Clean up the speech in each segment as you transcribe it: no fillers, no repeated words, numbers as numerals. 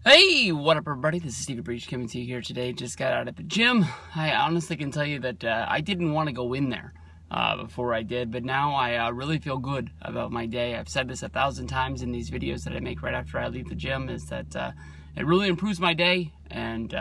Hey, what up everybody? This is Stevie Breach coming to you here today. Just got out of the gym. I honestly can tell you that I didn't want to go in there before I did, but now I really feel good about my day. I've said this 1,000 times in these videos that I make right after I leave the gym, is that it really improves my day. And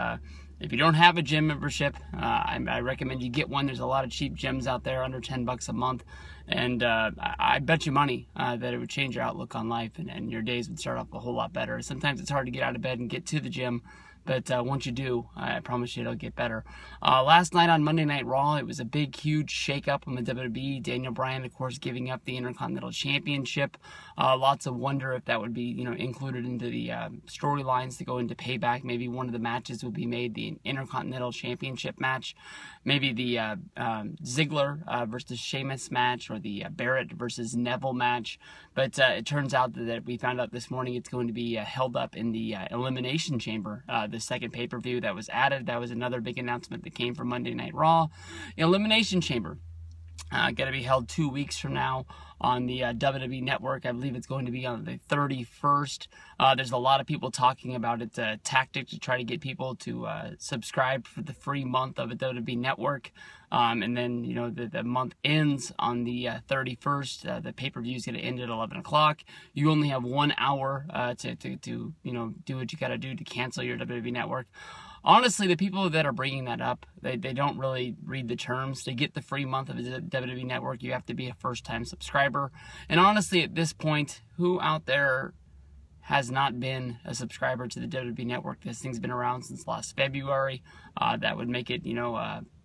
if you don't have a gym membership, I recommend you get one. There's a lot of cheap gyms out there under 10 bucks a month. And I bet you money that it would change your outlook on life, and your days would start off a whole lot better. Sometimes it's hard to get out of bed and get to the gym, but once you do, I promise you it'll get better. Last night on Monday Night Raw, it was a big, huge shakeup on the WWE. Daniel Bryan, of course, giving up the Intercontinental Championship. Lots of wonder if that would be, included into the storylines to go into Payback. Maybe one of the matches would be made the Intercontinental Championship match. Maybe the Ziggler versus Sheamus match, or the Barrett versus Neville match. But it turns out that we found out this morning it's going to be held up in the Elimination Chamber, the second pay-per-view that was added. That was another big announcement that came from Monday Night Raw. Elimination Chamber. Going to be held 2 weeks from now on the WWE Network. I believe it's going to be on the 31st. There's a lot of people talking about it's a tactic to try to get people to subscribe for the free month of the WWE Network. And then, the month ends on the 31st. The pay-per-view is going to end at 11 o'clock. You only have 1 hour to do what you got to do to cancel your WWE Network. Honestly, the people that are bringing that up, they don't really read the terms. To get the free month of the WWE Network, you have to be a first-time subscriber. And honestly, at this point, who out there has not been a subscriber to the WWE Network? This thing's been around since last February. That would make it,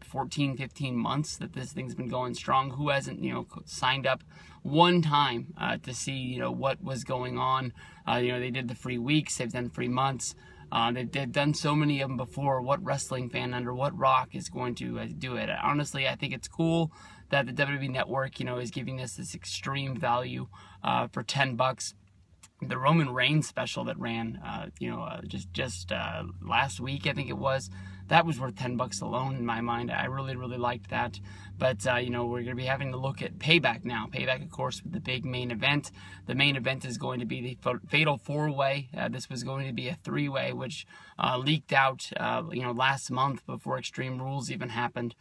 14, 15 months that this thing's been going strong. Who hasn't, signed up one time to see, what was going on? They did the free weeks. They've done free months. They've done so many of them before. What wrestling fan under what rock is going to do it? Honestly, I think it's cool that the WWE Network, is giving us this extreme value for 10 bucks. The Roman Reigns special that ran, just last week, I think it was, that was worth 10 bucks alone in my mind. I really, really liked that. But, we're going to be having to look at Payback now. Payback, of course, with the big main event. The main event is going to be the Fatal 4-Way. This was going to be a 3-way, which leaked out, last month before Extreme Rules even happened.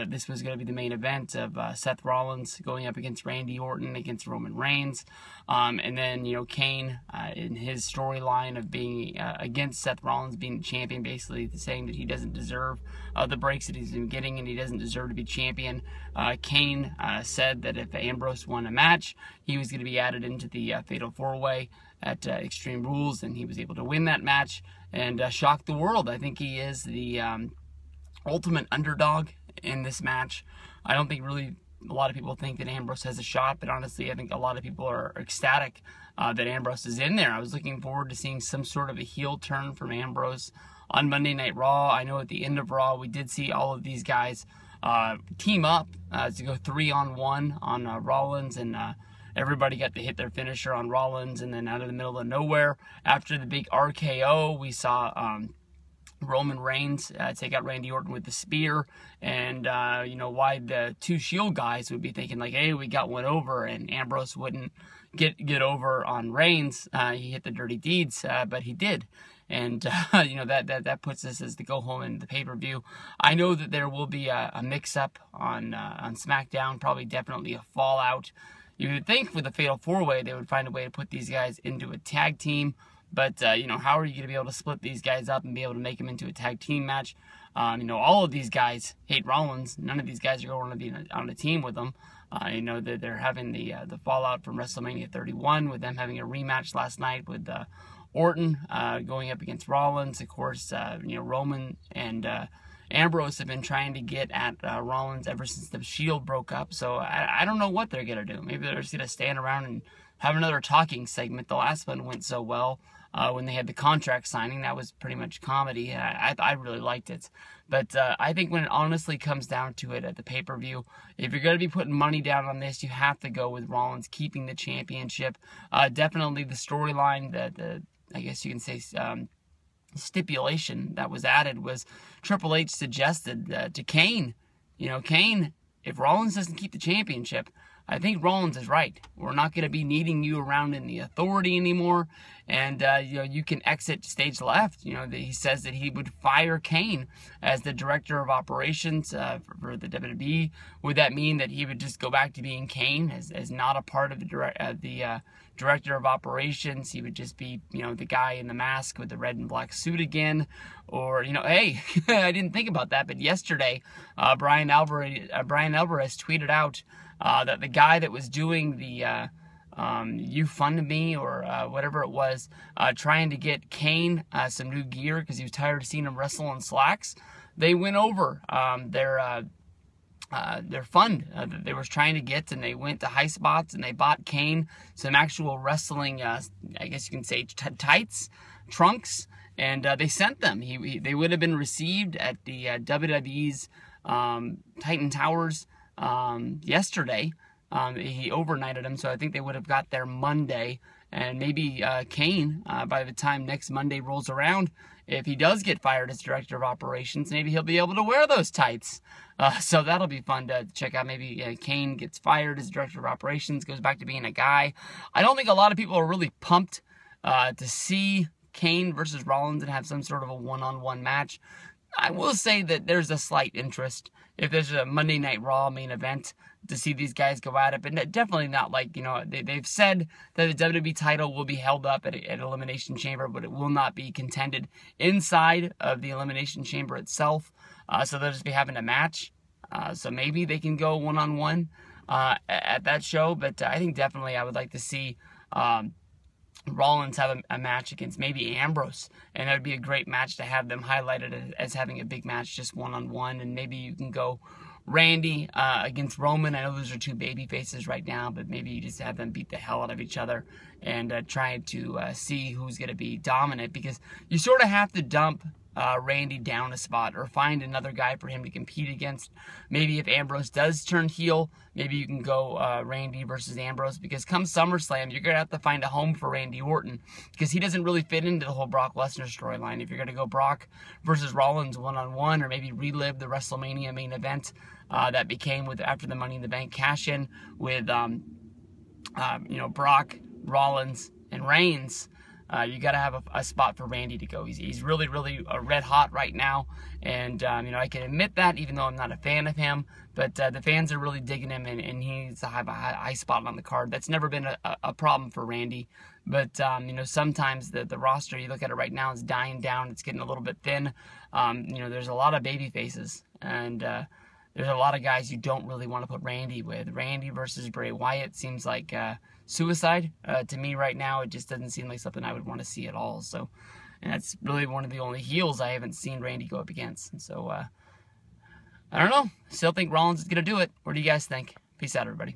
This was going to be the main event of Seth Rollins going up against Randy Orton against Roman Reigns. And then, Kane, in his storyline of being against Seth Rollins being the champion, basically saying that he doesn't deserve the breaks that he's been getting and he doesn't deserve to be champion. Kane said that if Ambrose won a match, he was going to be added into the Fatal 4-Way at Extreme Rules, and he was able to win that match and shock the world. I think he is the ultimate underdog in this match. I don't think really a lot of people think that Ambrose has a shot, but honestly, I think a lot of people are ecstatic that Ambrose is in there. I was looking forward to seeing some sort of a heel turn from Ambrose on Monday Night Raw. I know at the end of Raw, we did see all of these guys team up to go 3-on-1 on Rollins, and everybody got to hit their finisher on Rollins, and then out of the middle of nowhere, after the big RKO, we saw Roman Reigns take out Randy Orton with the spear, and why the two Shield guys would be thinking like, hey, we got one over, and Ambrose wouldn't get over on Reigns. He hit the dirty deeds, but he did. And, that puts us as the go-home in the pay-per-view. I know that there will be a mix-up on SmackDown, probably definitely a fallout. You would think with the Fatal 4-Way, they would find a way to put these guys into a tag team. But, how are you going to be able to split these guys up and be able to make them into a tag team match? All of these guys hate Rollins. None of these guys are going to be on a team with them. That they're having the fallout from WrestleMania 31 with them having a rematch last night with Orton going up against Rollins. Of course, Roman and Ambrose have been trying to get at Rollins ever since the Shield broke up. So I don't know what they're going to do. Maybe they're just going to stand around and have another talking segment. The last one went so well when they had the contract signing. That was pretty much comedy. I really liked it. But I think when it honestly comes down to it at the pay-per-view, if you're going to be putting money down on this, you have to go with Rollins keeping the championship. Definitely the storyline, the I guess you can say stipulation that was added was Triple H suggested to Kane, Kane, if Rollins doesn't keep the championship, I think Rollins is right. We're not going to be needing you around in the authority anymore, and you can exit stage left. He says that he would fire Kane as the director of operations for the WWE. Would that mean that he would just go back to being Kane as not a part of the director of operations? He would just be the guy in the mask with the red and black suit again, or hey, I didn't think about that, but yesterday Brian Alvarez tweeted out that the guy that was doing the You Fund Me or whatever it was, trying to get Kane some new gear because he was tired of seeing him wrestle in slacks, they went over their fund that they were trying to get, and they went to High Spots and they bought Kane some actual wrestling, I guess you can say, tights, trunks, and they sent them. They would have been received at the WWE's Titan Towers yesterday. He overnighted them, so I think they would have got there Monday. And maybe Kane, by the time next Monday rolls around, if he does get fired as director of operations, maybe he'll be able to wear those tights. So that'll be fun to check out. Maybe Kane gets fired as director of operations, goes back to being a guy. I don't think a lot of people are really pumped to see Kane versus Rollins and have some sort of a one-on-one match. I will say that there's a slight interest if there's a Monday Night Raw main event to see these guys go at it, but definitely not like, they've said that the WWE title will be held up at Elimination Chamber, but it will not be contended inside of the Elimination Chamber itself, so they'll just be having a match, so maybe they can go one-on-one at that show, but I think definitely I would like to see Rollins have a match against maybe Ambrose, and that would be a great match to have them highlighted as having a big match, just one-on-one, and maybe you can go Randy against Roman. I know those are two baby faces right now, but maybe you just have them beat the hell out of each other and try to see who's going to be dominant, because you sort of have to dump Randy down a spot or find another guy for him to compete against. Maybe if Ambrose does turn heel, maybe you can go Randy versus Ambrose, because come SummerSlam, you're going to have to find a home for Randy Orton, because he doesn't really fit into the whole Brock Lesnar storyline. If you're going to go Brock versus Rollins one-on-one, or maybe relive the WrestleMania main event that became after the Money in the Bank cash-in with Brock, Rollins, and Reigns, you got to have a spot for Randy to go. He's really, really red hot right now, and I can admit that, even though I'm not a fan of him, but the fans are really digging him, and he needs to have a high spot on the card. That's never been a problem for Randy, but sometimes the roster, you look at it right now, is dying down. It's getting a little bit thin. There's a lot of baby faces, and there's a lot of guys you don't really want to put Randy with. Randy versus Bray Wyatt seems like suicide to me right now. It just doesn't seem like something I would want to see at all. So, and that's really one of the only heels I haven't seen Randy go up against. And so, I don't know. Still think Rollins is going to do it. What do you guys think? Peace out, everybody.